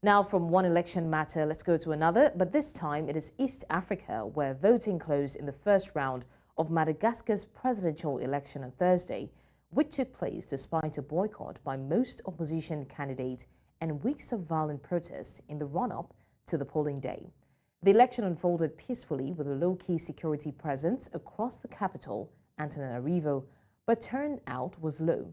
Now, from one election matter, let's go to another, but this time it is East Africa, where voting closed in the first round of Madagascar's presidential election on Thursday, which took place despite a boycott by most opposition candidates and weeks of violent protests in the run-up to the polling day. The election unfolded peacefully with a low-key security presence across the capital, Antananarivo, but turnout was low.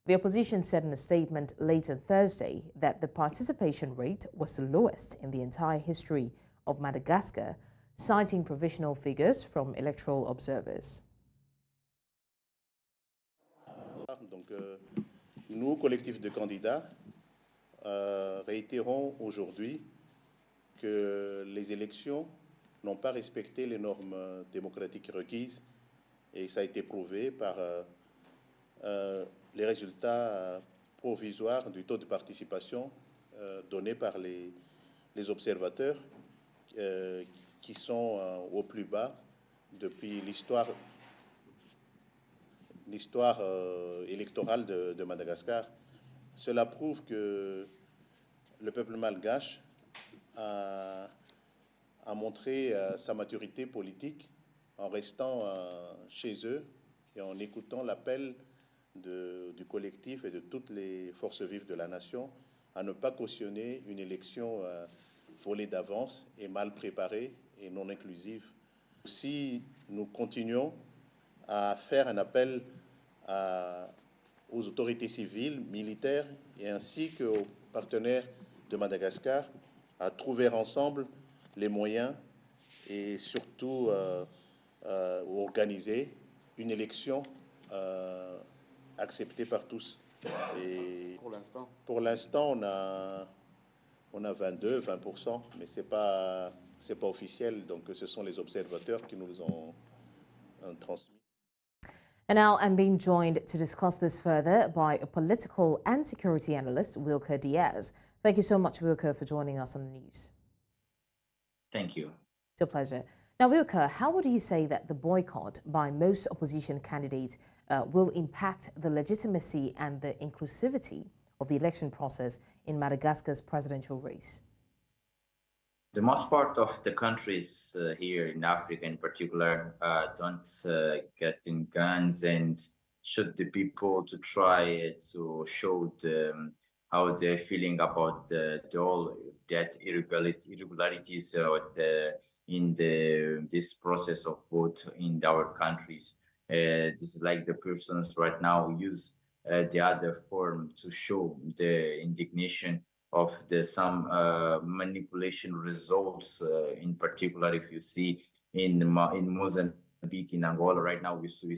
The opposition said in a statement late on Thursday that the participation rate was the lowest in the entire history of Madagascar, citing provisional figures from electoral observers. Donc, nous, collectif de candidats, réitérons aujourd'hui que les élections n'ont pas respecté les normes démocratiques requises et ça a été prouvé par les résultats provisoires du taux de participation donnés par les observateurs qui sont au plus bas depuis l'histoire électorale de Madagascar. Cela prouve que le peuple malgache a montré sa maturité politique en restant chez eux et en écoutant l'appel du collectif et de toutes les forces vives de la nation à ne pas cautionner une élection volée d'avance et mal préparée et non inclusive. Si nous continuons à faire un appel aux autorités civiles, militaires et ainsi qu'aux partenaires de Madagascar à trouver ensemble les moyens et surtout organiser une élection acceptée par tous. Et pour l'instant, on a 20%, mais c'est pas officiel, donc ce sont les observateurs qui nous ont transmis. And now I'm being joined to discuss this further by a political and security analyst, Wilker Diaz. Thank you so much, Wilker, for joining us on the news. Thank you. It's a pleasure. Now, Wilker, how would you say that the boycott by most opposition candidates will impact the legitimacy and the inclusivity of the election process in Madagascar's presidential race? The most part of the countries here in Africa in particular don't get in guns and shoot the people to try to show how they're feeling about all that irregularities in this process of vote in our countries. This is like the persons right now use the other form to show the indignation of some manipulation results. In particular, if you see in Mozambique, in Angola right now, we see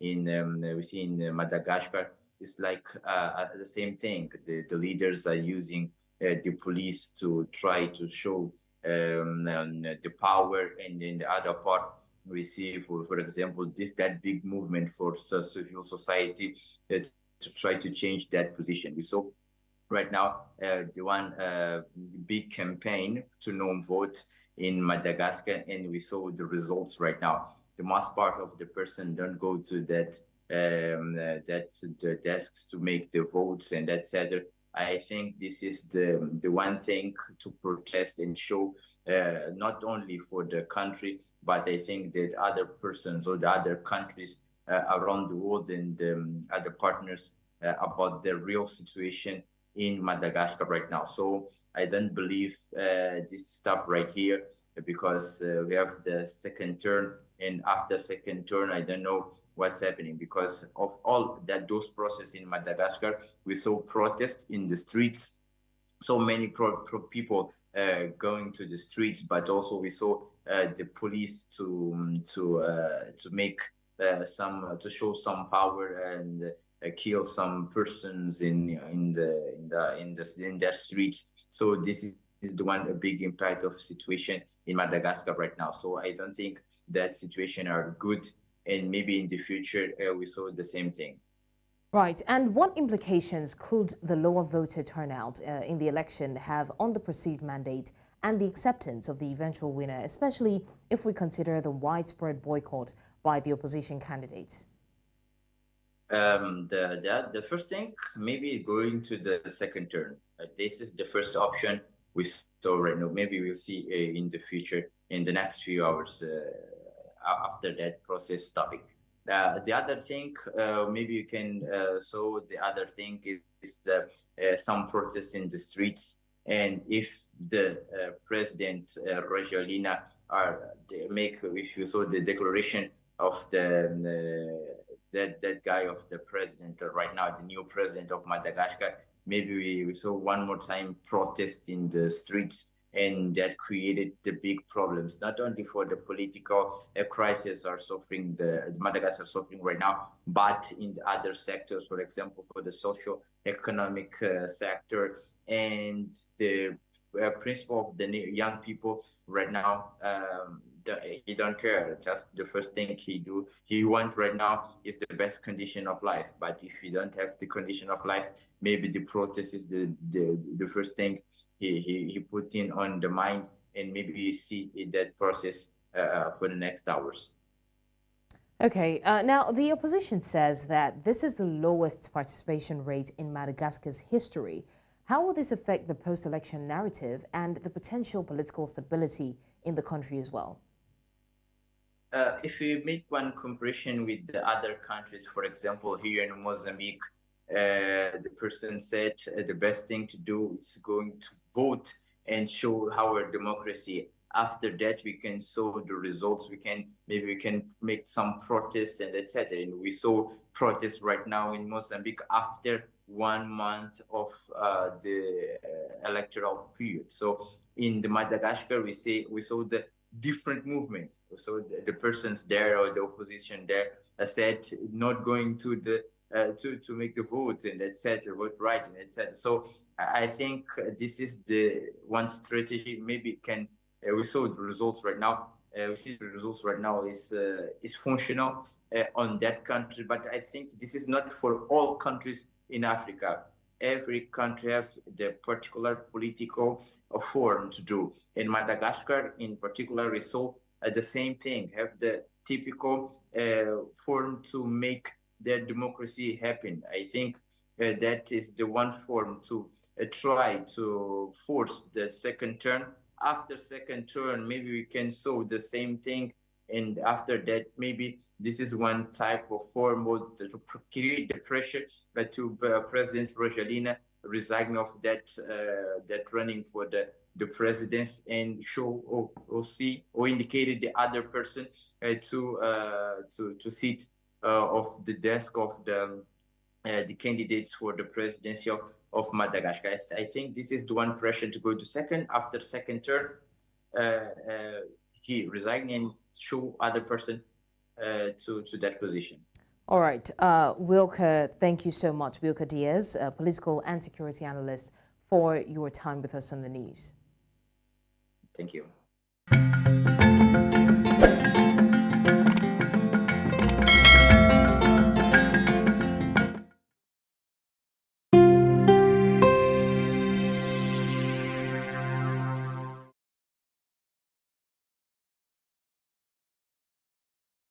in Madagascar, it's like the same thing. The leaders are using the police to try to show the power, and in the other part, we see, for example, that big movement for civil society to try to change that position. We saw right now the big campaign to non-vote in Madagascar, and we saw the results right now. The most part of the person don't go to the desks to make the votes and etc. I think this is the one thing to protest and show not only for the country, but I think that other persons or the other countries around the world and other partners about the real situation in Madagascar right now. So I don't believe this stuff right here, because we have the second turn, and after second turn, I don't know what's happening, because of all those processes in Madagascar. We saw protests in the streets, so many people going to the streets, but also we saw the police to make to show some power and kill some persons in their streets. So this is a big impact of situation in Madagascar right now. So I don't think that situation are good, and maybe in the future we saw the same thing. Right. And what implications could the lower voter turnout in the election have on the perceived mandate and the acceptance of the eventual winner, especially if we consider the widespread boycott by the opposition candidates? The first thing, maybe going to the second turn. This is the first option we saw right now. Maybe we'll see in the future, in the next few hours after that process stopping. The other thing, maybe you can. So the other thing is the some protests in the streets, and if the president Rajoelina if you saw the declaration of that guy of the president right now, the new president of Madagascar, maybe we saw one more time protest in the streets, and that created the big problems, not only for the political crisis are suffering, the Madagascar suffering right now, but in the other sectors, for example, for the social economic sector and the principle of the young people right now. He don't care. Just the first thing he want right now is the best condition of life. But if you don't have the condition of life, maybe the protest is the first thing he put in on the mind, and maybe we see in that process for the next hours. Okay, now the opposition says that this is the lowest participation rate in Madagascar's history. How will this affect the post-election narrative and the potential political stability in the country as well? If we make one comparison with the other countries, for example, here in Mozambique, the person said the best thing to do is going to vote and show our democracy. After that, we can show the results. Maybe we can make some protests and etc. And we saw protests right now in Mozambique after 1 month of the electoral period. So in the Madagascar, we saw the different movement. So the persons there or the opposition there said not going to the to make the vote and etc. Vote right and etc. So I think this is the one strategy. Maybe can we saw the results right now. We see the results right now is functional on that country, but I think this is not for all countries in Africa. Every country has the particular political form to do. In Madagascar, in particular, we saw the same thing, have the typical form to make their democracy happen. I think that is the one form to try to force the second term. After second term, maybe we can show the same thing, and after that, maybe this is one type of form to create the pressure to President Rajoelina resign of that running for the presidents and show or see or indicated the other person to sit of the desk of the candidates for the presidency of Madagascar. I think this is the one pressure to go to second. After second term, he resigned and show other person to that position. All right, Wilker, thank you so much, Wilker Diaz, a political and security analyst, for your time with us on the news. Thank you.